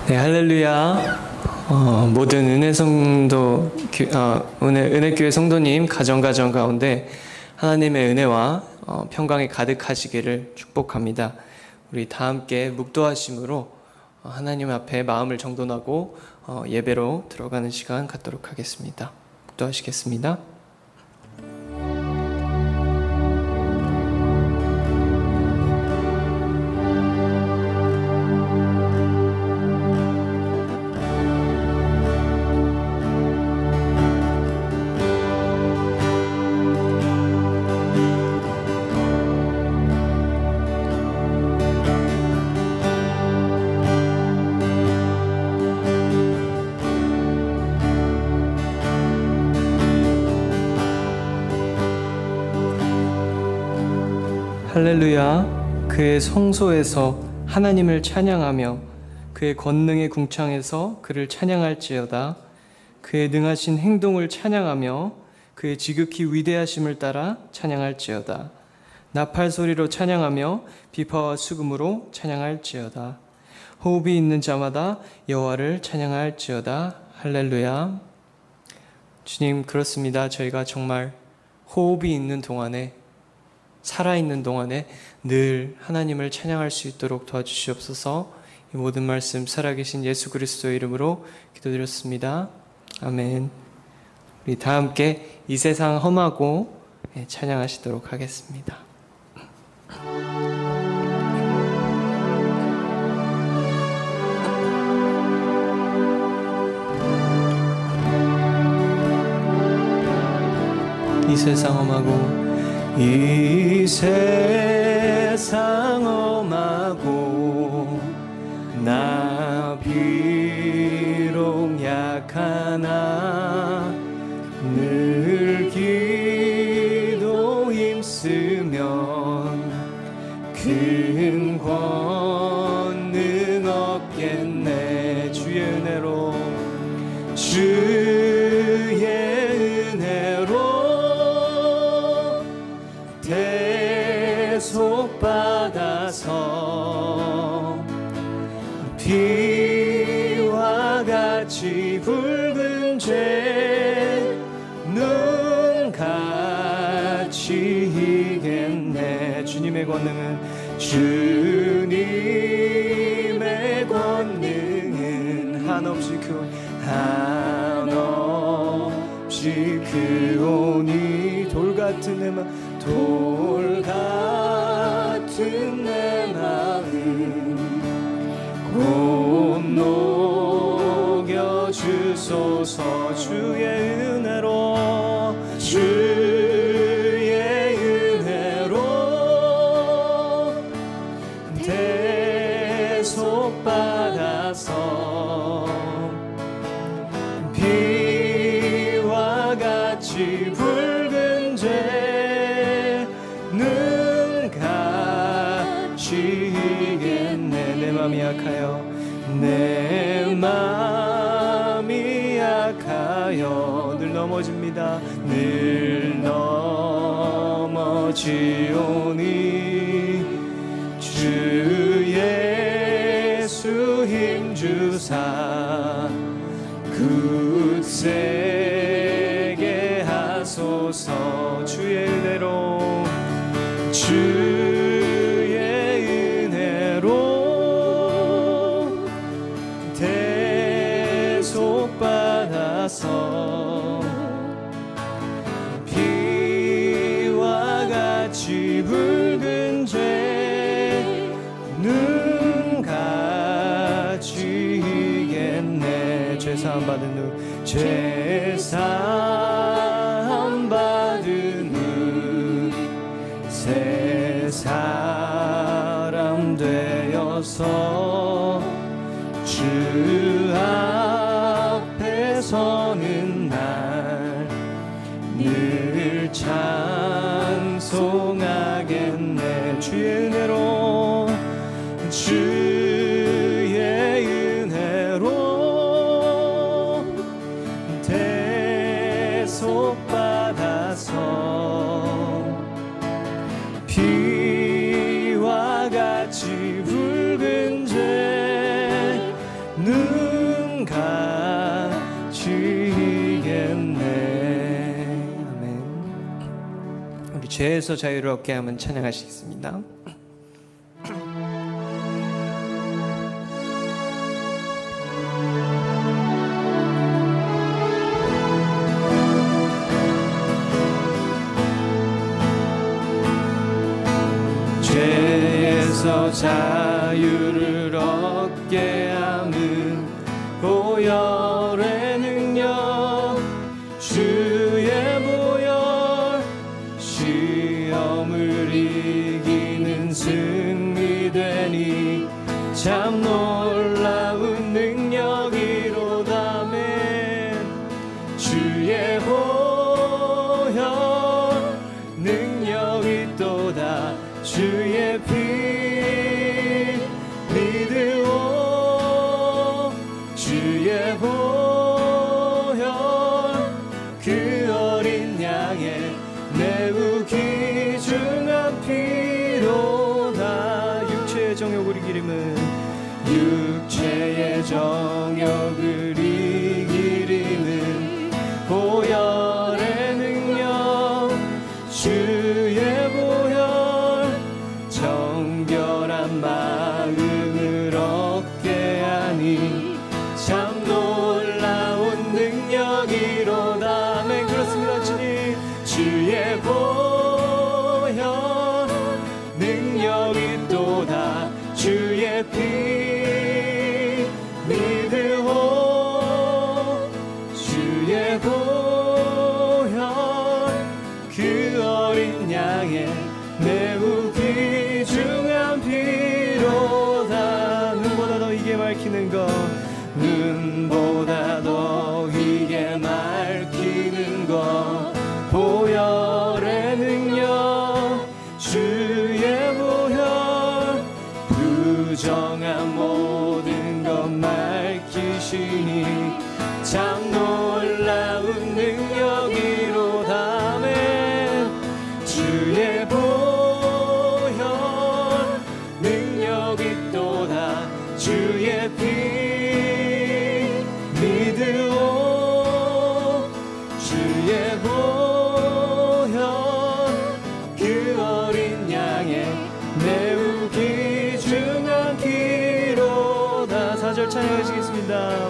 네, 할렐루야. 모든 은혜교회 성도님 가정 가운데 하나님의 은혜와 평강이 가득하시기를 축복합니다. 우리 다 함께 묵도하심으로 하나님 앞에 마음을 정돈하고 예배로 들어가는 시간 갖도록 하겠습니다. 묵도하시겠습니다. 할렐루야. 그의 성소에서 하나님을 찬양하며 그의 권능의 궁창에서 그를 찬양할지어다. 그의 능하신 행동을 찬양하며 그의 지극히 위대하심을 따라 찬양할지어다. 나팔 소리로 찬양하며 비파와 수금으로 찬양할지어다. 호흡이 있는 자마다 여호와를 찬양할지어다. 할렐루야. 주님, 그렇습니다. 저희가 정말 호흡이 있는 동안에, 살아있는 동안에 늘 하나님을 찬양할 수 있도록 도와주시옵소서. 이 모든 말씀 살아계신 예수 그리스도의 이름으로 기도드렸습니다. 아멘. 우리 다 함께 이 세상 험하고 찬양하시도록 하겠습니다. 이 세상 험하고 이 세상 험하고 나 비록 약하나 늘 기도 힘쓰면 큰 권능 얻겠네. 주의 은혜로 받아서 비와 같이 붉은 죄 눈같이 희겠네. 주님의 권능은 한없이 크오니 돌 같은 내 마음 곧 녹여주소서. 주의 은혜로 대속받아서 비와 같이 붉은 죄 눈같이 희겠네. 내 맘이 약하여 늘 넘어집니다. 늘 넘어지오니 주 예수 힘주사 굳세게 하소서. 주의 은혜로 대속받아서 비와 같이 붉은 죄 눈같이 희겠네. 죄사함 받은 후 새 사람 되어서 주 앞에 서는 날 늘 찬송하겠네. 주의 은혜로 대속받아서 비와 같이 붉은 죄 눈 죄에서 자유를 얻게 함은 찬양하시겠습니다. 죄에서 자유를 얻게 함은 보혈의 능력 주의 보혈 시험을 이기는 승리되니 참 놀라운 능력이로다멘 주의 보혈 능력이 또다 주의 피 믿으오 주의 보혈 그 어린 양의 매우 귀중한 피로다 육체의 정욕을 이기림은 육체의 정욕을 이기림은 보혈의 능력 주의 보혈 정결한 마음을 얻게 하니 참 놀라운 능력이로다 아멘 그렇습니다 주님 주의 보혈 능력이 또다 주의 피 믿으오 주의 보혈 그 어린 양의 매우 귀중한 피로다 눈보다 더 이게 밝히는 것 눈보다 더 이게 밝히는 것 보혈의 능력 주의 보혈 부정한 모든 것 밝히시니 참 놀라운 능력이로다 아멘 주의 보혈 능력이 또다 주의 피 믿으오 주의 보혈 그 어린 양의 매우 귀중한 피로다 4절 찬양하시겠습니다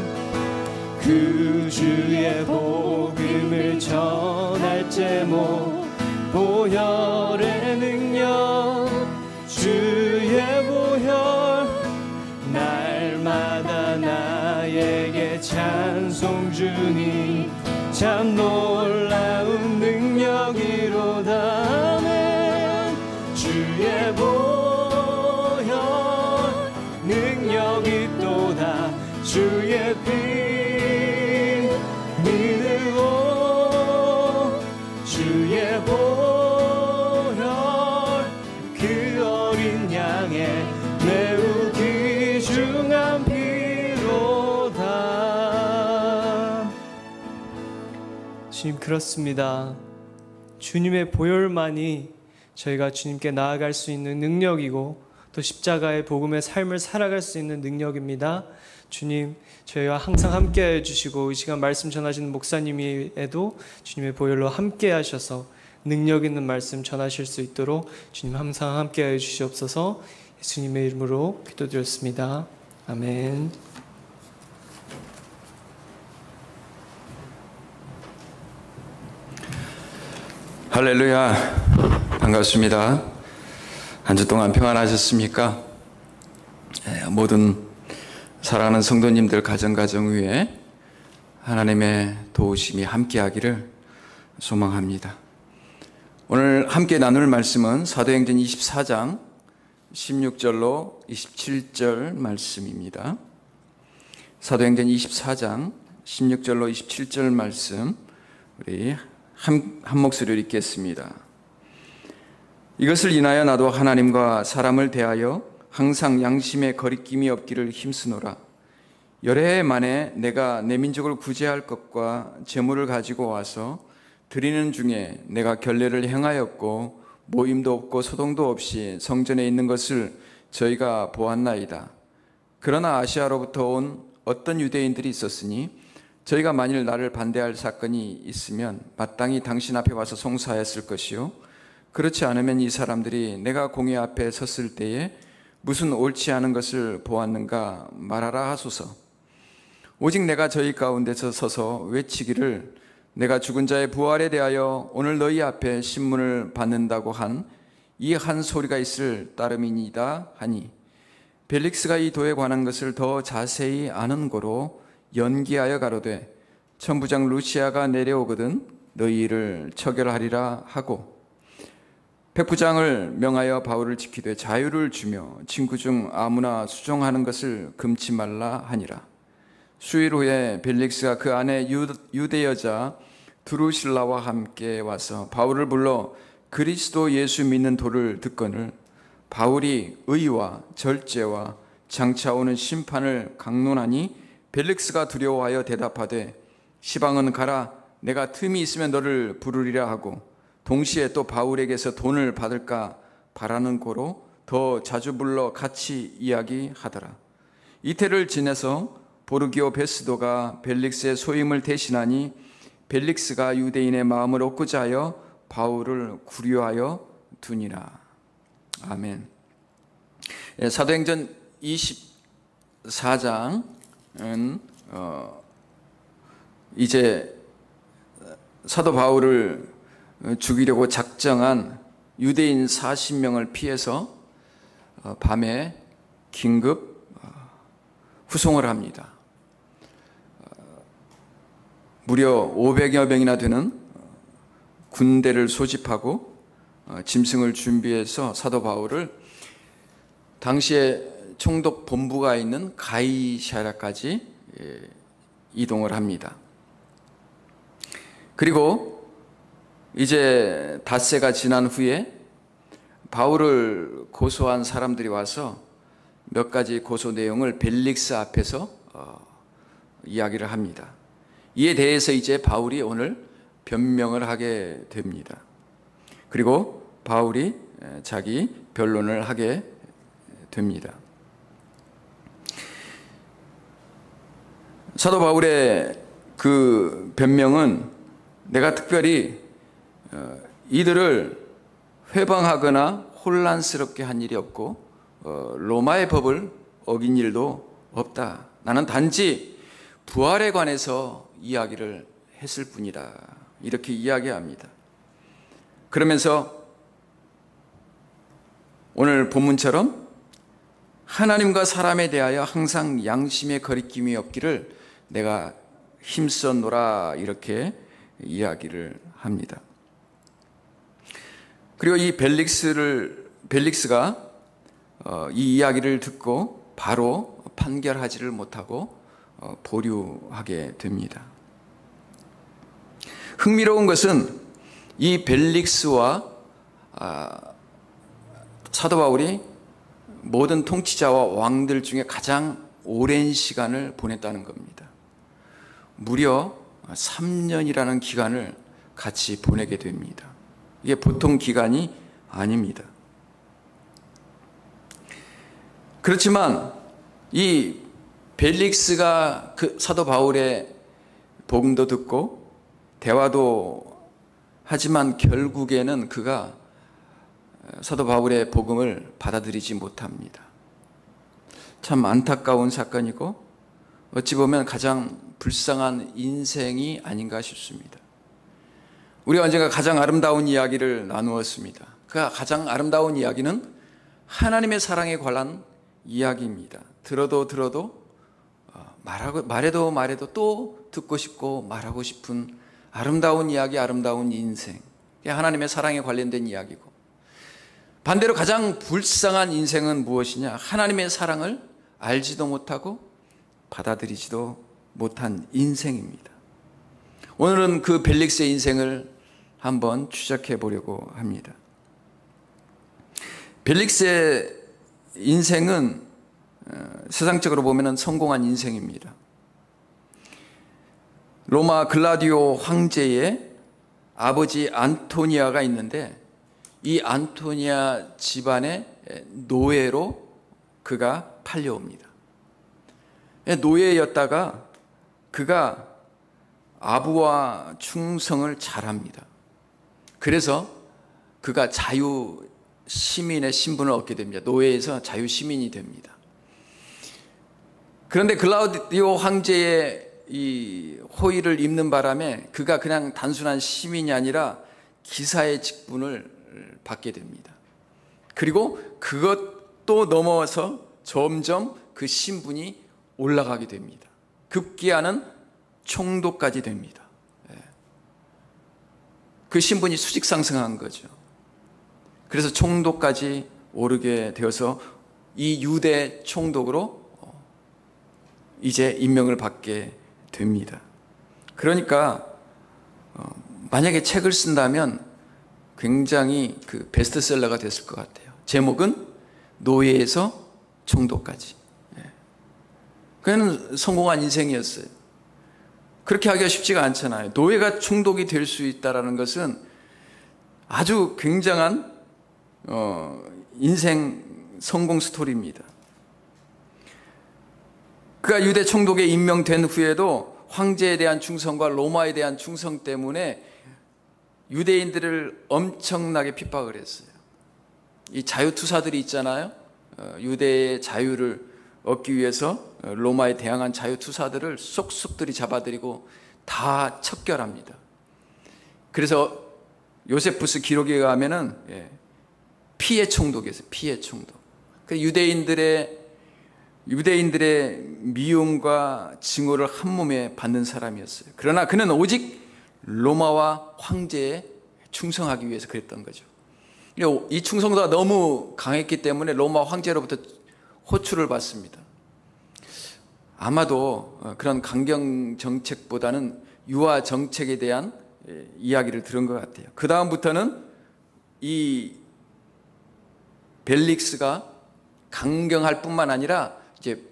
그 주의 복음을 전할 제목 보혈의 능력 주의 보혈 날마다 나에게 찬송 주니 참 놀라운 능력이로다 아멘 주의 보혈 능력이 또다 주의 피 믿으오 주의 보혈 그 어린 양의 매우 귀중한 피로다 주님 그렇습니다 주님의 보혈만이 저희가 주님께 나아갈 수 있는 능력이고 또 십자가의 복음의 삶을 살아갈 수 있는 능력입니다 주님 저희와 항상 함께해 주시고 이 시간 말씀 전하시는 목사님에도 주님의 보혈로 함께 하셔서 능력 있는 말씀 전하실 수 있도록 주님 항상 함께해 주시옵소서 예수님의 이름으로 기도드렸습니다 아멘 할렐루야 반갑습니다 한 주 동안 평안하셨습니까? 모든 사랑하는 성도님들 가정 위에 하나님의 도우심이 함께하기를 소망합니다. 오늘 함께 나눌 말씀은 사도행전 24장 16절로 27절 말씀입니다. 사도행전 24장 16절로 27절 말씀 우리 한 목소리로 읽겠습니다. 이것을 인하여 나도 하나님과 사람을 대하여 항상 양심에 거리낌이 없기를 힘쓰노라. 여러 해 만에 내가 내 민족을 구제할 것과 제물을 가지고 와서 드리는 중에 내가 결례를 행하였고 모임도 없고 소동도 없이 성전에 있는 것을 저희가 보았나이다. 그러나 아시아로부터 온 어떤 유대인들이 있었으니 저희가 만일 나를 반대할 사건이 있으면 마땅히 당신 앞에 와서 송사하였을 것이요 그렇지 않으면 이 사람들이 내가 공회 앞에 섰을 때에 무슨 옳지 않은 것을 보았는가 말하라 하소서. 오직 내가 저희 가운데서 서서 외치기를 내가 죽은 자의 부활에 대하여 오늘 너희 앞에 신문을 받는다고 한 이 한 소리가 있을 따름이니이다 하니, 벨릭스가 이 도에 관한 것을 더 자세히 아는 고로 연기하여 가로되 천부장 루시아가 내려오거든 너희를 처결하리라 하고, 백부장을 명하여 바울을 지키되 자유를 주며 친구 중 아무나 수종하는 것을 금치 말라 하니라. 수일 후에 벨릭스가 그 안에 유대 여자 두루실라와 함께 와서 바울을 불러 그리스도 예수 믿는 도를 듣거늘 바울이 의와 절제와 장차 오는 심판을 강론하니, 벨릭스가 두려워하여 대답하되 시방은 가라, 내가 틈이 있으면 너를 부르리라 하고, 동시에 또 바울에게서 돈을 받을까 바라는 고로 더 자주 불러 같이 이야기하더라. 이태를 지내서 보르기오 베스도가 벨릭스의 소임을 대신하니, 벨릭스가 유대인의 마음을 얻고자 하여 바울을 구류하여 두니라. 아멘. 사도행전 24장은 이제 사도 바울을 죽이려고 작정한 유대인 40명을 피해서 밤에 긴급 후송을 합니다. 무려 500여 명이나 되는 군대를 소집하고 짐승을 준비해서 사도 바울을 당시에 총독 본부가 있는 가이사랴까지 이동을 합니다. 그리고 이제 닷새가 지난 후에 바울을 고소한 사람들이 와서 몇 가지 고소 내용을 벨릭스 앞에서 이야기를 합니다. 이에 대해서 이제 바울이 오늘 변명을 하게 됩니다. 그리고 바울이 자기 변론을 하게 됩니다. 사도 바울의 그 변명은 내가 특별히 이들을 회방하거나 혼란스럽게 한 일이 없고 로마의 법을 어긴 일도 없다. 나는 단지 부활에 관해서 이야기를 했을 뿐이다. 이렇게 이야기합니다. 그러면서 오늘 본문처럼 하나님과 사람에 대하여 항상 양심의 거리낌이 없기를 내가 힘썼노라 이렇게 이야기를 합니다. 그리고 이 벨릭스가 이 이야기를 듣고 바로 판결하지를 못하고 보류하게 됩니다. 흥미로운 것은 이 벨릭스와 사도 바울이 모든 통치자와 왕들 중에 가장 오랜 시간을 보냈다는 겁니다. 무려 3년이라는 기간을 같이 보내게 됩니다. 이게 보통 기간이 아닙니다. 그렇지만 이 벨릭스가 그 사도 바울의 복음도 듣고 대화도 하지만 결국에는 그가 사도 바울의 복음을 받아들이지 못합니다. 참 안타까운 사건이고 어찌 보면 가장 불쌍한 인생이 아닌가 싶습니다. 우리가 언젠가 가장 아름다운 이야기를 나누었습니다. 그 가장 아름다운 이야기는 하나님의 사랑에 관한 이야기입니다. 들어도 말해도 또 듣고 싶고 말하고 싶은 아름다운 이야기, 아름다운 인생. 하나님의 사랑에 관련된 이야기고, 반대로 가장 불쌍한 인생은 무엇이냐? 하나님의 사랑을 알지도 못하고 받아들이지도 못한 인생입니다. 오늘은 그 벨릭스의 인생을 한번 추적해 보려고 합니다. 벨릭스의 인생은 세상적으로 보면 성공한 인생입니다. 로마 글라디오 황제의 아버지 안토니아가 있는데, 이 안토니아 집안의 노예로 그가 팔려옵니다. 노예였다가 그가 아부와 충성을 잘합니다. 그래서 그가 자유 시민의 신분을 얻게 됩니다. 노예에서 자유 시민이 됩니다. 그런데 글라우디오 황제의 이 호의를 입는 바람에 그가 그냥 단순한 시민이 아니라 기사의 직분을 받게 됩니다. 그리고 그것도 넘어서 점점 그 신분이 올라가게 됩니다. 급기야는 총독까지 됩니다. 그 신분이 수직 상승한 거죠. 그래서 총독까지 오르게 되어서 이 유대 총독으로 이제 임명을 받게 됩니다. 그러니까 만약에 책을 쓴다면 굉장히 그 베스트셀러가 됐을 것 같아요. 제목은 노예에서 총독까지. 그는 성공한 인생이었어요. 그렇게 하기가 쉽지가 않잖아요. 노예가 총독이 될 수 있다는 것은 아주 굉장한 인생 성공 스토리입니다. 그가 유대 총독에 임명된 후에도 황제에 대한 충성과 로마에 대한 충성 때문에 유대인들을 엄청나게 핍박을 했어요. 이 자유투사들이 있잖아요. 유대의 자유를 얻기 위해서 로마에 대항한 자유투사들을 쏙쏙들이 잡아들이고 다 척결합니다. 그래서 요세푸스 기록에 가면은 피해 총독이었어요. 피해 총독. 유대인들의 미움과 증오를 한 몸에 받는 사람이었어요. 그러나 그는 오직 로마와 황제에 충성하기 위해서 그랬던 거죠. 이 충성도가 너무 강했기 때문에 로마 황제로부터 호출을 받습니다. 아마도 그런 강경 정책보다는 유화 정책에 대한 이야기를 들은 것 같아요. 그 다음부터는 이 벨릭스가 강경할 뿐만 아니라 이제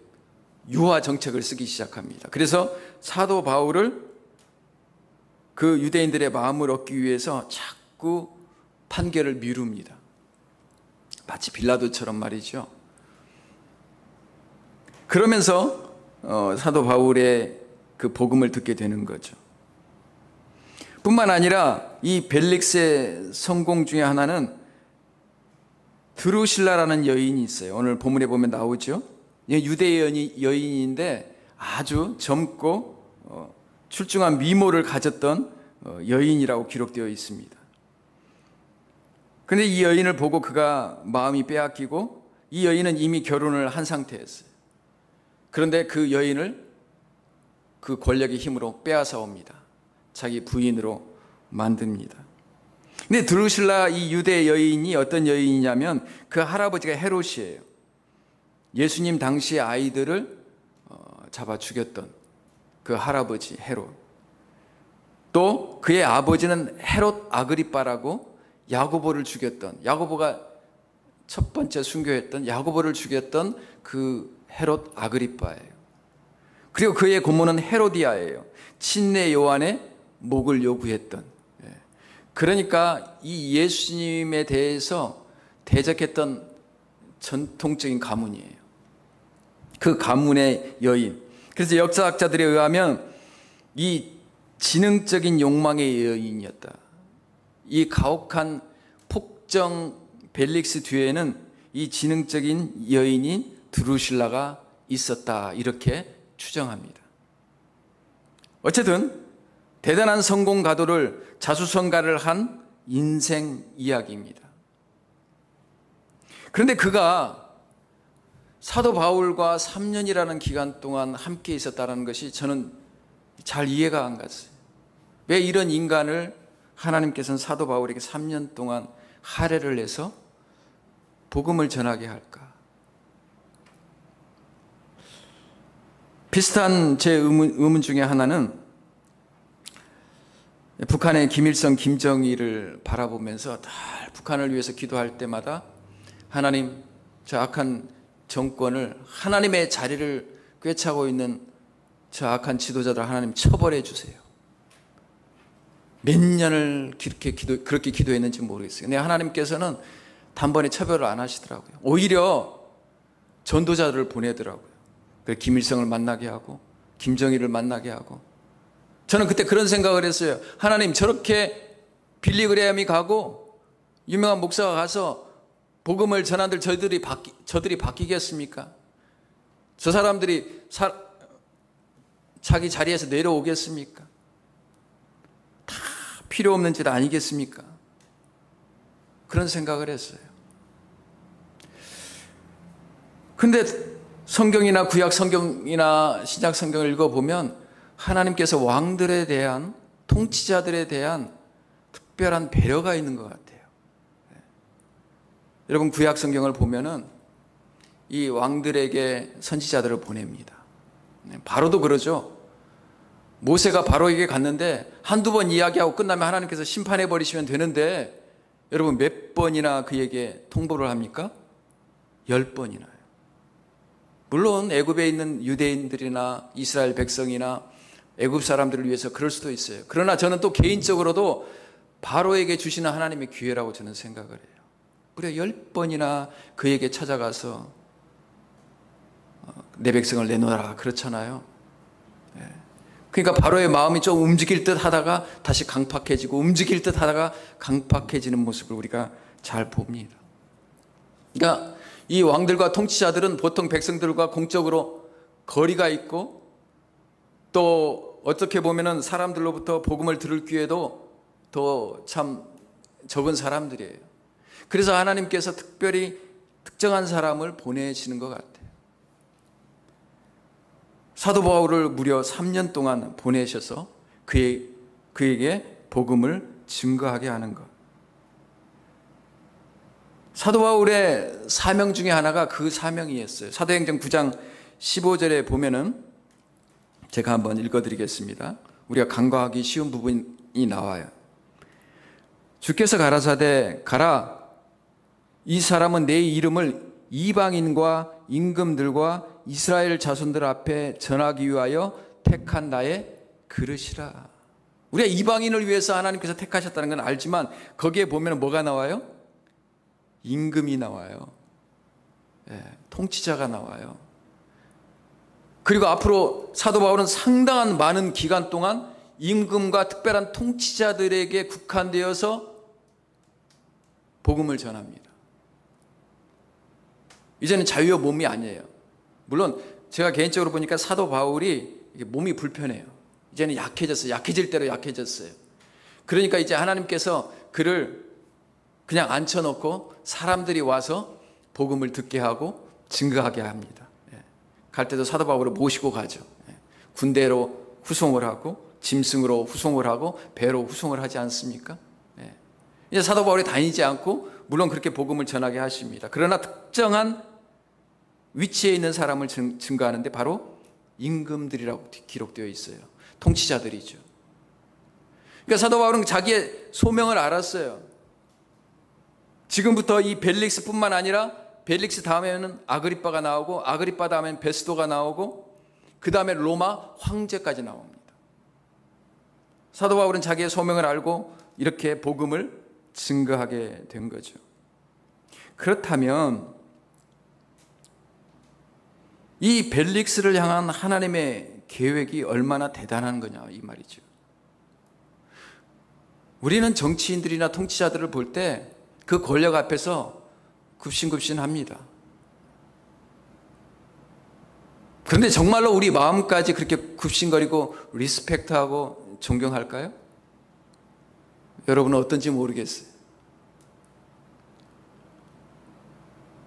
유화 정책을 쓰기 시작합니다. 그래서 사도 바울을 그 유대인들의 마음을 얻기 위해서 자꾸 판결을 미룹니다. 마치 빌라도처럼 말이죠. 그러면서 사도 바울의 그 복음을 듣게 되는 거죠. 뿐만 아니라 이 벨릭스의 성공 중에 하나는 드루실라라는 여인이 있어요. 오늘 본문에 보면 나오죠. 유대 여인인데 아주 젊고 출중한 미모를 가졌던 여인이라고 기록되어 있습니다. 그런데 이 여인을 보고 그가 마음이 빼앗기고 이 여인은 이미 결혼을 한 상태였어요. 그런데 그 여인을 그 권력의 힘으로 빼앗아 옵니다. 자기 부인으로 만듭니다. 근데 드루실라 이 유대 여인이 어떤 여인이냐면 그 할아버지가 헤롯이에요. 예수님 당시의 아이들을 잡아 죽였던 그 할아버지 헤롯. 또 그의 아버지는 헤롯 아그리빠라고 야고보를 죽였던, 야고보가 첫 번째 순교했던 야고보를 죽였던 그 헤롯 아그리빠예요. 그리고 그의 고모는 헤로디아예요. 친내 요한의 목을 요구했던. 그러니까 이 예수님에 대해서 대적했던 전통적인 가문이에요. 그 가문의 여인. 그래서 역사학자들에 의하면 이 지능적인 욕망의 여인이었다. 이 가혹한 폭정 벨릭스 뒤에는 이 지능적인 여인인 드루실라가 있었다. 이렇게 추정합니다. 어쨌든 대단한 성공 가도를 자수성가를 한 인생 이야기입니다. 그런데 그가 사도 바울과 3년이라는 기간 동안 함께 있었다는 것이 저는 잘 이해가 안 갔어요. 왜 이런 인간을 하나님께서는 사도 바울에게 3년 동안 할애를 해서 복음을 전하게 할까? 비슷한 제 의문 중에 하나는 북한의 김일성, 김정일을 바라보면서 다 북한을 위해서 기도할 때마다 하나님, 저 악한 정권을, 하나님의 자리를 꿰차고 있는 저 악한 지도자들 하나님 처벌해 주세요. 몇 년을 그렇게 기도했는지 모르겠어요. 근데 하나님께서는 단번에 처벌을 안 하시더라고요. 오히려 전도자들을 보내더라고요. 김일성을 만나게 하고 김정일을 만나게 하고. 저는 그때 그런 생각을 했어요. 하나님, 저렇게 빌리그레함이 가고 유명한 목사가 가서 복음을 전한들 저들이 바뀌겠습니까? 저 사람들이 자기 자리에서 내려오겠습니까? 다 필요 없는 짓 아니겠습니까? 그런 생각을 했어요. 근데 성경이나 구약 성경이나 신약 성경을 읽어보면 하나님께서 왕들에 대한, 통치자들에 대한 특별한 배려가 있는 것 같아요. 여러분, 구약 성경을 보면은 이 왕들에게 선지자들을 보냅니다. 바로도 그러죠. 모세가 바로에게 갔는데 한두 번 이야기하고 끝나면 하나님께서 심판해 버리시면 되는데, 여러분 몇 번이나 그에게 통보를 합니까? 10번이나요. 물론 애굽에 있는 유대인들이나 이스라엘 백성이나 애굽 사람들을 위해서 그럴 수도 있어요. 그러나 저는 또 개인적으로도 바로에게 주시는 하나님의 기회라고 저는 생각을 해요. 무려 10번이나 그에게 찾아가서 내 백성을 내놓아라 그렇잖아요. 그러니까 바로의 마음이 좀 움직일 듯 하다가 다시 강팍해지고, 움직일 듯 하다가 강팍해지는 모습을 우리가 잘 봅니다. 그러니까 이 왕들과 통치자들은 보통 백성들과 공적으로 거리가 있고, 또 어떻게 보면은 사람들로부터 복음을 들을 기회도 더 참 적은 사람들이에요. 그래서 하나님께서 특별히 특정한 사람을 보내시는 것 같아요. 사도 바울을 무려 3년 동안 보내셔서 그에게 복음을 증거하게 하는 것. 사도 바울의 사명 중에 하나가 그 사명이었어요. 사도행전 9장 15절에 보면은 제가 한번 읽어드리겠습니다. 우리가 간과하기 쉬운 부분이 나와요. 주께서 가라사대 가라, 이 사람은 내 이름을 이방인과 임금들과 이스라엘 자손들 앞에 전하기 위하여 택한 나의 그릇이라. 우리가 이방인을 위해서 하나님께서 택하셨다는 건 알지만 거기에 보면 뭐가 나와요? 임금이 나와요. 통치자가 나와요. 그리고 앞으로 사도 바울은 상당한 많은 기간 동안 임금과 특별한 통치자들에게 국한되어서 복음을 전합니다. 이제는 자유의 몸이 아니에요. 물론 제가 개인적으로 보니까 사도 바울이 몸이 불편해요. 이제는 약해졌어요. 약해질 대로 약해졌어요. 그러니까 이제 하나님께서 그를 그냥 앉혀놓고 사람들이 와서 복음을 듣게 하고 증거하게 합니다. 갈 때도 사도 바울을 모시고 가죠. 군대로 후송을 하고, 짐승으로 후송을 하고, 배로 후송을 하지 않습니까? 이제 사도 바울이 다니지 않고 물론 그렇게 복음을 전하게 하십니다. 그러나 특정한 위치에 있는 사람을 증거하는데 바로 임금들이라고 기록되어 있어요. 통치자들이죠. 그러니까 사도 바울은 자기의 소명을 알았어요. 지금부터 이 벨릭스뿐만 아니라 벨릭스 다음에는 아그리빠가 나오고, 아그리빠 다음에는 베스도가 나오고, 그 다음에 로마 황제까지 나옵니다. 사도 바울은 자기의 소명을 알고 이렇게 복음을 증거하게 된 거죠. 그렇다면 이 벨릭스를 향한 하나님의 계획이 얼마나 대단한 거냐 이 말이죠. 우리는 정치인들이나 통치자들을 볼 때 그 권력 앞에서 굽신굽신합니다. 그런데 정말로 우리 마음까지 그렇게 굽신거리고 리스펙트하고 존경할까요? 여러분은 어떤지 모르겠어요.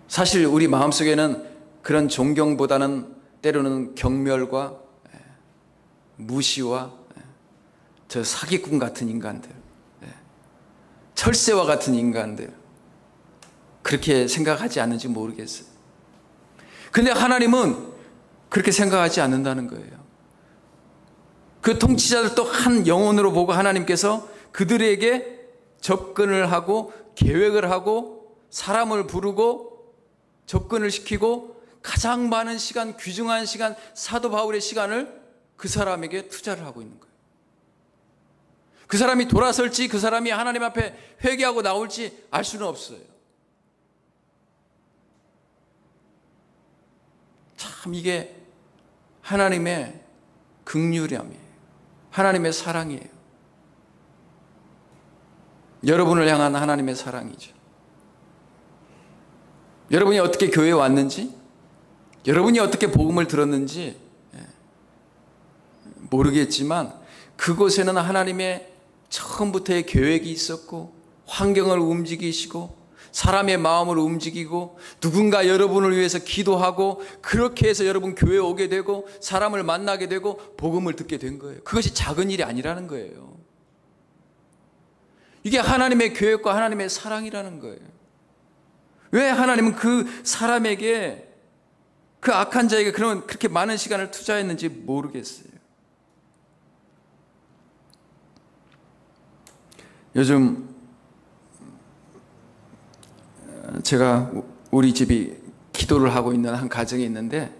사실 우리 마음속에는 그런 존경보다는 때로는 경멸과 무시와 저 사기꾼 같은 인간들, 철새와 같은 인간들, 그렇게 생각하지 않는지 모르겠어요. 근데 하나님은 그렇게 생각하지 않는다는 거예요. 그 통치자들 또 한 영혼으로 보고 하나님께서 그들에게 접근을 하고 계획을 하고 사람을 부르고 접근을 시키고 가장 많은 시간, 귀중한 시간, 사도 바울의 시간을 그 사람에게 투자를 하고 있는 거예요. 그 사람이 돌아설지 그 사람이 하나님 앞에 회개하고 나올지 알 수는 없어요. 참 이게 하나님의 긍휼함이에요. 하나님의 사랑이에요. 여러분을 향한 하나님의 사랑이죠. 여러분이 어떻게 교회에 왔는지, 여러분이 어떻게 복음을 들었는지 모르겠지만 그곳에는 하나님의 처음부터의 계획이 있었고, 환경을 움직이시고 사람의 마음을 움직이고, 누군가 여러분을 위해서 기도하고, 그렇게 해서 여러분 교회에 오게 되고 사람을 만나게 되고 복음을 듣게 된 거예요. 그것이 작은 일이 아니라는 거예요. 이게 하나님의 계획과 하나님의 사랑이라는 거예요. 왜 하나님은 그 사람에게, 그 악한 자에게 그렇게 많은 시간을 투자했는지 모르겠어요. 요즘 제가 우리 집이 기도를 하고 있는 한 가정이 있는데,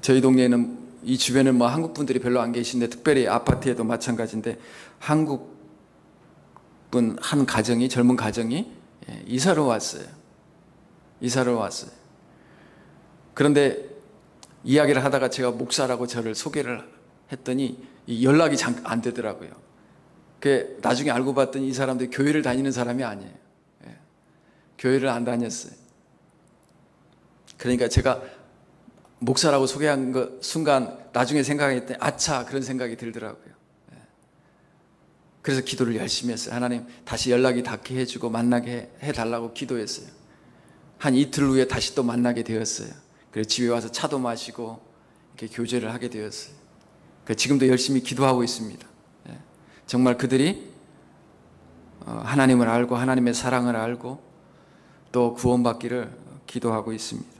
저희 동네에는 이 주변에 뭐 한국 분들이 별로 안 계신데, 특별히 아파트에도 마찬가지인데, 한국 분 한 가정이, 젊은 가정이 이사를 왔어요. 이사를 왔어요. 그런데 이야기를 하다가 제가 목사라고 저를 소개를 했더니 연락이 안 되더라고요. 나중에 알고 봤더니 이 사람들이 교회를 다니는 사람이 아니에요. 교회를 안 다녔어요. 그러니까 제가 목사라고 소개한 그 순간 나중에 생각했더니 아차, 그런 생각이 들더라고요. 그래서 기도를 열심히 했어요. 하나님, 다시 연락이 닿게 해주고 만나게 해달라고 기도했어요. 한 이틀 후에 다시 또 만나게 되었어요. 그래서 집에 와서 차도 마시고 이렇게 교제를 하게 되었어요. 지금도 열심히 기도하고 있습니다. 정말 그들이 하나님을 알고 하나님의 사랑을 알고 또 구원받기를 기도하고 있습니다.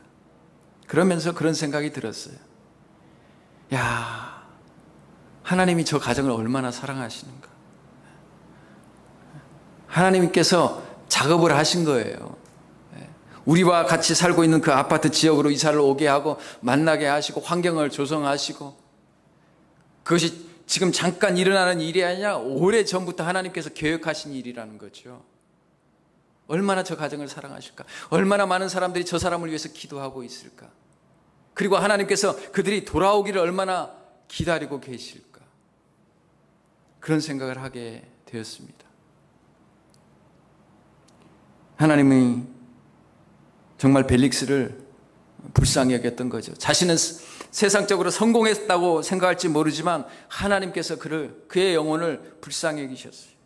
그러면서 그런 생각이 들었어요. 야, 하나님이 저 가정을 얼마나 사랑하시는가. 하나님께서 작업을 하신 거예요. 우리와 같이 살고 있는 그 아파트 지역으로 이사를 오게 하고 만나게 하시고 환경을 조성하시고, 그것이 지금 잠깐 일어나는 일이 아니라 오래전부터 하나님께서 계획하신 일이라는 거죠. 얼마나 저 가정을 사랑하실까? 얼마나 많은 사람들이 저 사람을 위해서 기도하고 있을까? 그리고 하나님께서 그들이 돌아오기를 얼마나 기다리고 계실까? 그런 생각을 하게 되었습니다. 하나님이 정말 벨릭스를 불쌍히 여겼던 거죠. 자신은 세상적으로 성공했다고 생각할지 모르지만 하나님께서 그의 영혼을 불쌍히 여기셨어요.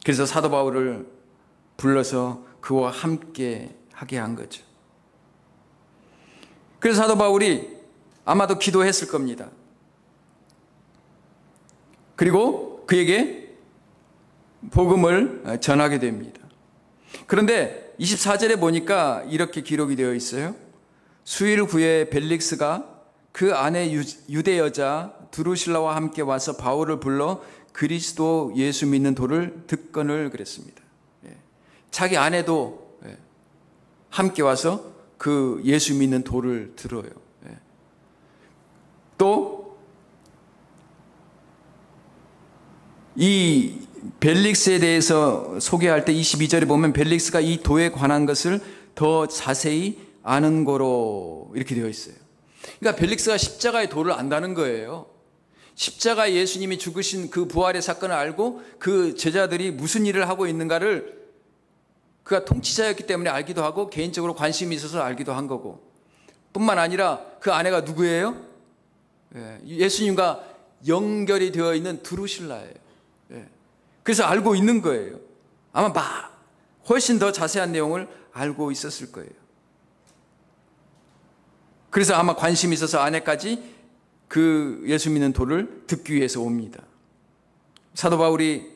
그래서 사도 바울을 불러서 그와 함께 하게 한 거죠. 그래서 사도 바울이 아마도 기도했을 겁니다. 그리고 그에게 복음을 전하게 됩니다. 그런데 24절에 보니까 이렇게 기록이 되어 있어요. 수일 후에 벨릭스가 그 아내 유대 여자 드루실라와 함께 와서 바울을 불러 그리스도 예수 믿는 도를 듣거늘 그랬습니다. 자기 아내도 함께 와서 그 예수 믿는 도를 들어요. 또 이 벨릭스에 대해서 소개할 때 22절에 보면 벨릭스가 이 도에 관한 것을 더 자세히 아는 거로 이렇게 되어 있어요. 그러니까 벨릭스가 십자가의 도를 안다는 거예요. 십자가에 예수님이 죽으신 그 부활의 사건을 알고 그 제자들이 무슨 일을 하고 있는가를 그가 통치자였기 때문에 알기도 하고 개인적으로 관심이 있어서 알기도 한 거고, 뿐만 아니라 그 아내가 누구예요? 예수님과 연결이 되어 있는 드루실라예요. 그래서 알고 있는 거예요. 아마 훨씬 더 자세한 내용을 알고 있었을 거예요. 그래서 아마 관심이 있어서 아내까지 그 예수 믿는 도를 듣기 위해서 옵니다. 사도 바울이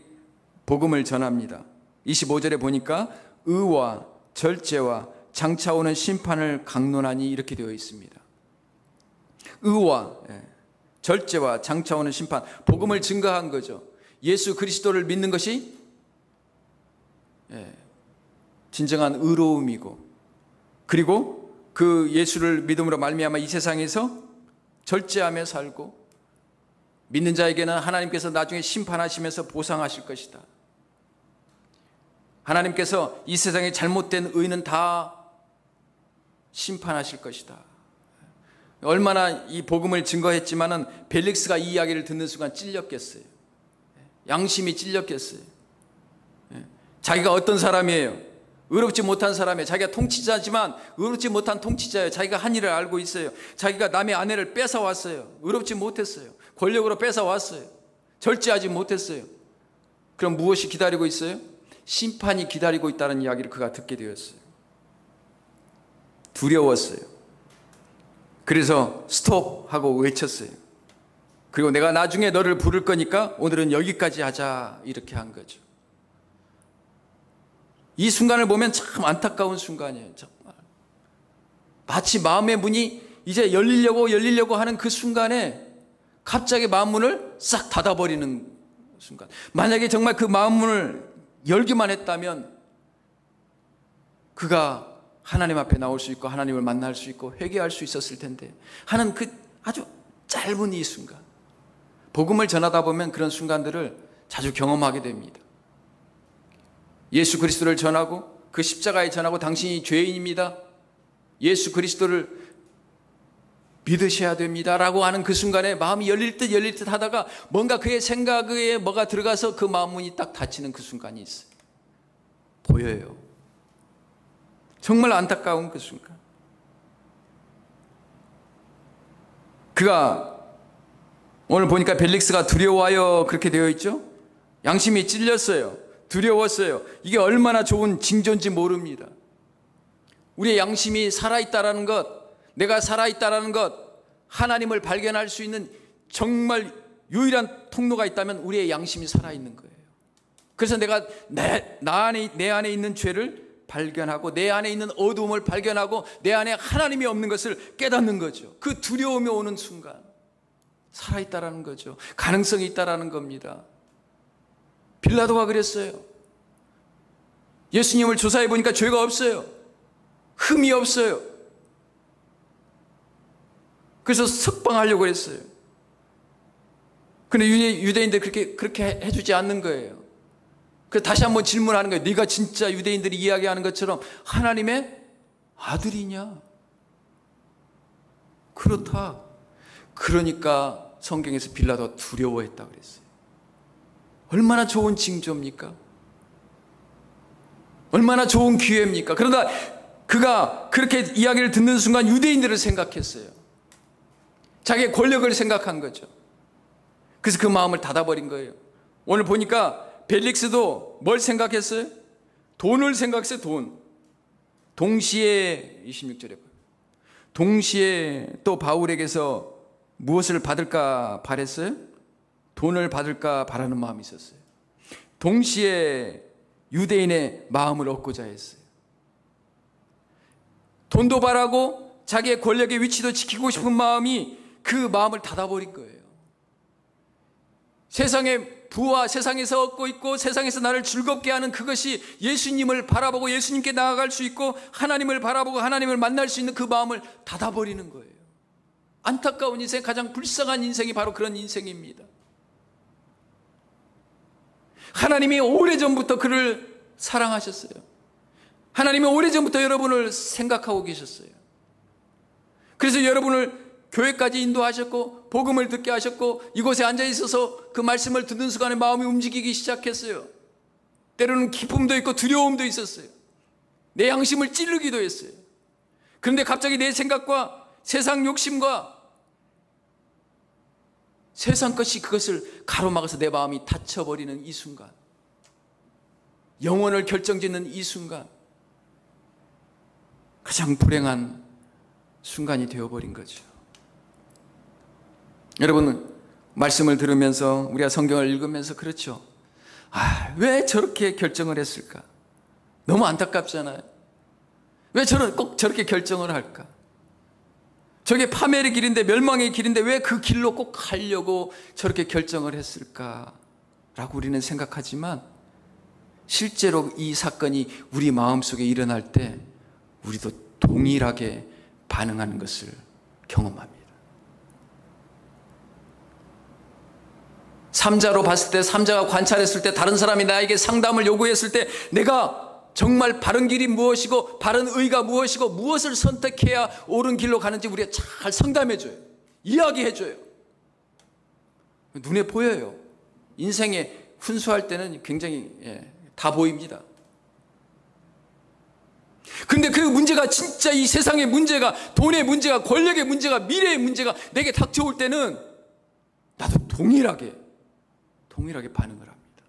복음을 전합니다. 25절에 보니까 의와 절제와 장차 오는 심판을 강론하니 이렇게 되어 있습니다. 의와 절제와 장차 오는 심판, 복음을 증거한 거죠. 예수 그리스도를 믿는 것이 진정한 의로움이고, 그리고 그 예수를 믿음으로 말미암아 이 세상에서 절제하며 살고, 믿는 자에게는 하나님께서 나중에 심판하시면서 보상하실 것이다. 하나님께서 이 세상에 잘못된 의는 다 심판하실 것이다. 얼마나 이 복음을 증거했지만은 벨릭스가 이 이야기를 듣는 순간 찔렸겠어요. 양심이 찔렸겠어요. 자기가 어떤 사람이에요? 의롭지 못한 사람이에요. 자기가 통치자지만 의롭지 못한 통치자예요. 자기가 한 일을 알고 있어요. 자기가 남의 아내를 뺏어왔어요. 의롭지 못했어요. 권력으로 뺏어왔어요. 절제하지 못했어요. 그럼 무엇이 기다리고 있어요? 심판이 기다리고 있다는 이야기를 그가 듣게 되었어요. 두려웠어요. 그래서 스톱하고 외쳤어요. 그리고 내가 나중에 너를 부를 거니까 오늘은 여기까지 하자, 이렇게 한 거죠. 이 순간을 보면 참 안타까운 순간이에요. 정말 마치 마음의 문이 이제 열리려고 하는 그 순간에 갑자기 마음 문을 싹 닫아버리는 순간. 만약에 정말 그 마음 문을 열기만 했다면 그가 하나님 앞에 나올 수 있고 하나님을 만날 수 있고 회개할 수 있었을 텐데 하는 그 아주 짧은 이 순간, 복음을 전하다 보면 그런 순간들을 자주 경험하게 됩니다. 예수 그리스도를 전하고 그 십자가에 전하고 당신이 죄인입니다, 예수 그리스도를 믿으셔야 됩니다 라고 하는 그 순간에 마음이 열릴 듯 하다가 뭔가 그의 생각에 뭐가 들어가서 그 마음 문이 딱 닫히는 그 순간이 있어요. 보여요. 정말 안타까운 그 순간. 그가 오늘 보니까 벨릭스가 두려워하여 그렇게 되어 있죠. 양심이 찔렸어요. 두려웠어요. 이게 얼마나 좋은 징조인지 모릅니다. 우리의 양심이 살아있다라는 것, 내가 살아있다라는 것, 하나님을 발견할 수 있는 정말 유일한 통로가 있다면 우리의 양심이 살아있는 거예요. 그래서 내가 내 안에 있는 죄를 발견하고 내 안에 있는 어두움을 발견하고 내 안에 하나님이 없는 것을 깨닫는 거죠. 그 두려움이 오는 순간 살아있다라는 거죠. 가능성이 있다라는 겁니다. 빌라도가 그랬어요. 예수님을 조사해 보니까 죄가 없어요. 흠이 없어요. 그래서 석방하려고 했어요. 그런데 유대인들 그렇게 해주지 않는 거예요. 그래서 다시 한번 질문하는 거예요. 네가 진짜 유대인들이 이야기하는 것처럼 하나님의 아들이냐? 그렇다. 그러니까 성경에서 빌라도가 두려워했다 그랬어요. 얼마나 좋은 징조입니까? 얼마나 좋은 기회입니까? 그러나 그가 그렇게 이야기를 듣는 순간 유대인들을 생각했어요. 자기의 권력을 생각한 거죠. 그래서 그 마음을 닫아버린 거예요. 오늘 보니까 벨릭스도 뭘 생각했어요? 돈을 생각했어요. 돈. 동시에 26절에 봐요. 동시에 또 바울에게서 무엇을 받을까 바랬어요? 돈을 받을까 바라는 마음이 있었어요. 동시에 유대인의 마음을 얻고자 했어요. 돈도 바라고 자기의 권력의 위치도 지키고 싶은 마음이 그 마음을 닫아버린 거예요. 세상의 부와 세상에서 얻고 있고 세상에서 나를 즐겁게 하는 그것이 예수님을 바라보고 예수님께 나아갈 수 있고 하나님을 바라보고 하나님을 만날 수 있는 그 마음을 닫아버리는 거예요. 안타까운 인생, 가장 불쌍한 인생이 바로 그런 인생입니다. 하나님이 오래전부터 그를 사랑하셨어요. 하나님이 오래전부터 여러분을 생각하고 계셨어요. 그래서 여러분을 교회까지 인도하셨고 복음을 듣게 하셨고 이곳에 앉아 있어서 그 말씀을 듣는 순간에 마음이 움직이기 시작했어요. 때로는 기쁨도 있고 두려움도 있었어요. 내 양심을 찌르기도 했어요. 그런데 갑자기 내 생각과 세상 욕심과 세상 것이 그것을 가로막아서 내 마음이 닫혀버리는 이 순간, 영혼을 결정짓는 이 순간, 가장 불행한 순간이 되어버린 거죠. 여러분, 말씀을 들으면서 우리가 성경을 읽으면서 그렇죠. 왜 저렇게 결정을 했을까? 너무 안타깝잖아요. 왜 꼭 저렇게 결정을 할까? 저게 파멸의 길인데, 멸망의 길인데 왜 그 길로 꼭 가려고 저렇게 결정을 했을까라고 우리는 생각하지만 실제로 이 사건이 우리 마음속에 일어날 때 우리도 동일하게 반응하는 것을 경험합니다. 삼자로 봤을 때, 삼자가 관찰했을 때, 다른 사람이 나에게 상담을 요구했을 때 내가 정말 바른 길이 무엇이고 바른 의가 무엇이고 무엇을 선택해야 옳은 길로 가는지 우리가 잘 상담해줘요. 이야기해줘요. 눈에 보여요. 인생의 훈수할 때는 굉장히 다 보입니다. 그런데 그 문제가 진짜 이 세상의 문제가, 돈의 문제가, 권력의 문제가, 미래의 문제가 내게 닥쳐올 때는 나도 동일하게 반응을 합니다.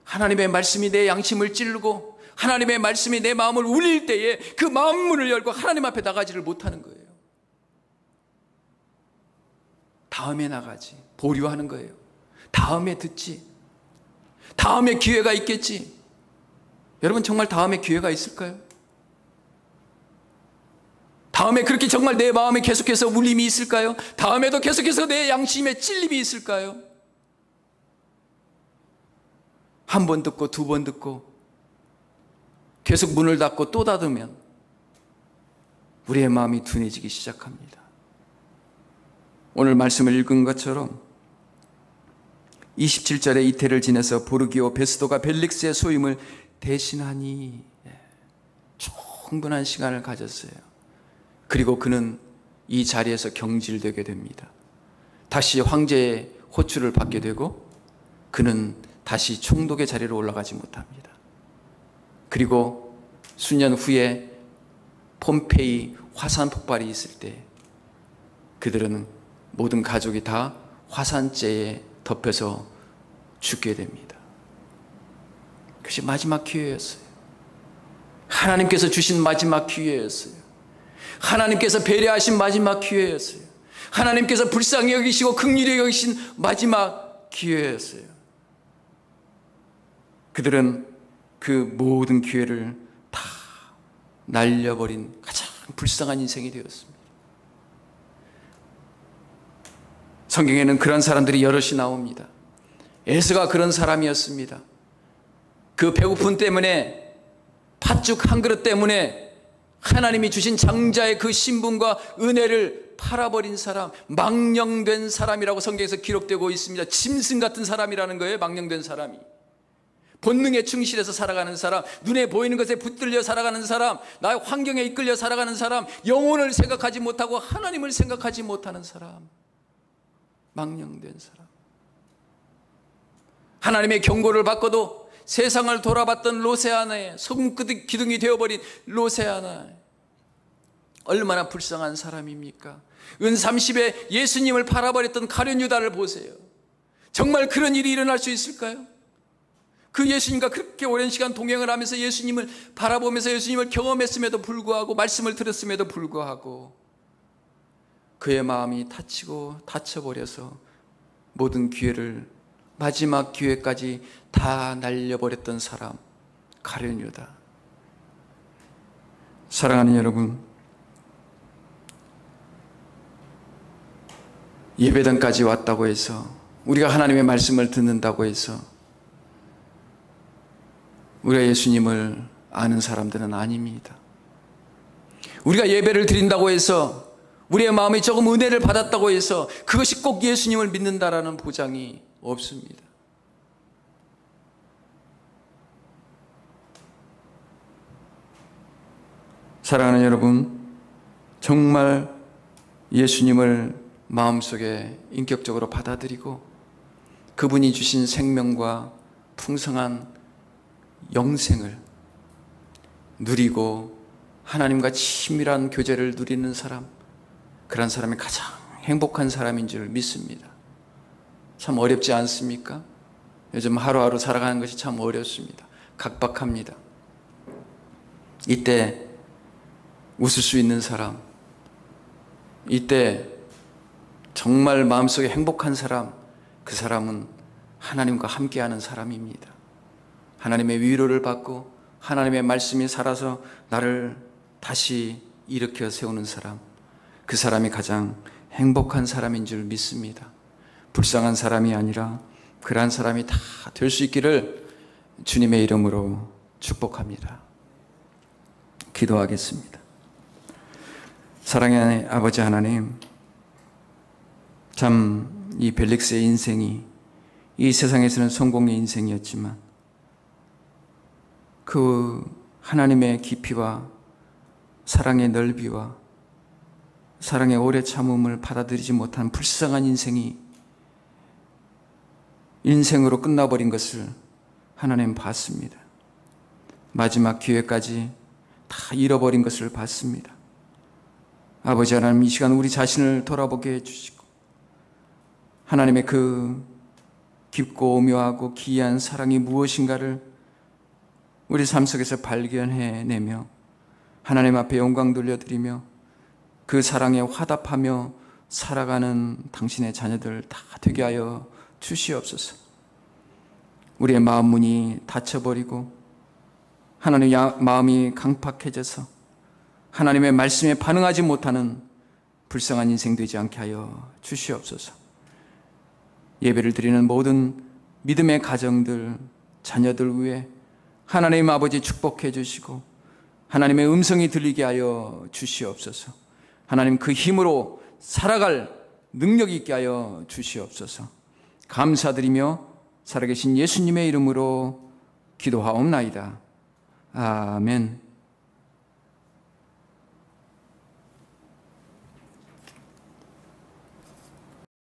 하나님의 말씀이 내 양심을 찌르고 하나님의 말씀이 내 마음을 울릴 때에 그 마음 문을 열고 하나님 앞에 나가지를 못하는 거예요. 다음에 나가지, 보류하는 거예요. 다음에 듣지, 다음에 기회가 있겠지. 여러분, 정말 다음에 기회가 있을까요? 다음에 그렇게 정말 내 마음에 계속해서 울림이 있을까요? 다음에도 계속해서 내 양심에 찔림이 있을까요? 한 번 듣고 두 번 듣고 계속 문을 닫고 또 닫으면 우리의 마음이 둔해지기 시작합니다. 오늘 말씀을 읽은 것처럼 27절에 이태를 지내서 보르기오 베스도가 벨릭스의 소임을 대신하니 충분한 시간을 가졌어요. 그리고 그는 이 자리에서 경질되게 됩니다. 다시 황제의 호출을 받게 되고 그는 다시 총독의 자리로 올라가지 못합니다. 그리고 수년 후에 폼페이 화산 폭발이 있을 때 그들은 모든 가족이 다 화산재에 덮여서 죽게 됩니다. 그것이 마지막 기회였어요. 하나님께서 주신 마지막 기회였어요. 하나님께서 배려하신 마지막 기회였어요. 하나님께서 불쌍히 여기시고 긍휼히 여기신 마지막 기회였어요. 그들은 그 모든 기회를 다 날려버린 가장 불쌍한 인생이 되었습니다. 성경에는 그런 사람들이 여럿이 나옵니다. 에스가 그런 사람이었습니다. 그 배고픔 때문에, 팥죽 한 그릇 때문에 하나님이 주신 장자의 그 신분과 은혜를 팔아버린 사람, 망령된 사람이라고 성경에서 기록되고 있습니다. 짐승 같은 사람이라는 거예요. 망령된 사람이. 본능에 충실해서 살아가는 사람, 눈에 보이는 것에 붙들려 살아가는 사람, 나의 환경에 이끌려 살아가는 사람, 영혼을 생각하지 못하고 하나님을 생각하지 못하는 사람, 망령된 사람. 하나님의 경고를 받고도 세상을 돌아봤던 로세아나의 소금 기둥이 되어버린 로세아나, 얼마나 불쌍한 사람입니까? 은 30에 예수님을 팔아버렸던 가룟 유다를 보세요. 정말 그런 일이 일어날 수 있을까요? 그 예수님과 그렇게 오랜 시간 동행을 하면서 예수님을 바라보면서 예수님을 경험했음에도 불구하고, 말씀을 들었음에도 불구하고 그의 마음이 다쳐버려서 모든 기회를, 마지막 기회까지 다 날려버렸던 사람, 가룟 유다. 사랑하는 여러분, 예배당까지 왔다고 해서, 우리가 하나님의 말씀을 듣는다고 해서 우리가 예수님을 아는 사람들은 아닙니다. 우리가 예배를 드린다고 해서, 우리의 마음이 조금 은혜를 받았다고 해서 그것이 꼭 예수님을 믿는다라는 보장이 없습니다. 사랑하는 여러분, 정말 예수님을 마음속에 인격적으로 받아들이고 그분이 주신 생명과 풍성한 영생을 누리고 하나님과 친밀한 교제를 누리는 사람, 그런 사람이 가장 행복한 사람인 줄 믿습니다. 참 어렵지 않습니까? 요즘 하루하루 살아가는 것이 참 어렵습니다. 각박합니다. 이때 웃을 수 있는 사람, 이때 정말 마음속에 행복한 사람, 그 사람은 하나님과 함께하는 사람입니다. 하나님의 위로를 받고 하나님의 말씀이 살아서 나를 다시 일으켜 세우는 사람, 그 사람이 가장 행복한 사람인 줄 믿습니다. 불쌍한 사람이 아니라 그러한 사람이 다 될 수 있기를 주님의 이름으로 축복합니다. 기도하겠습니다. 사랑의 아버지 하나님, 참 이 벨릭스의 인생이 이 세상에서는 성공의 인생이었지만 그 하나님의 깊이와 사랑의 넓이와 사랑의 오래 참음을 받아들이지 못한 불쌍한 인생이 인생으로 끝나버린 것을 하나님 봤습니다. 마지막 기회까지 다 잃어버린 것을 봤습니다. 아버지 하나님, 이 시간 우리 자신을 돌아보게 해주시고 하나님의 그 깊고 오묘하고 기이한 사랑이 무엇인가를 우리 삶 속에서 발견해내며 하나님 앞에 영광 돌려드리며 그 사랑에 화답하며 살아가는 당신의 자녀들 다 되게 하여 주시옵소서. 우리의 마음 문이 닫혀버리고 하나님의 마음이 강팍해져서 하나님의 말씀에 반응하지 못하는 불쌍한 인생 되지 않게 하여 주시옵소서. 예배를 드리는 모든 믿음의 가정들, 자녀들 위해 하나님 아버지 축복해 주시고 하나님의 음성이 들리게 하여 주시옵소서. 하나님 그 힘으로 살아갈 능력이 있게 하여 주시옵소서. 감사드리며 살아계신 예수님의 이름으로 기도하옵나이다. 아멘.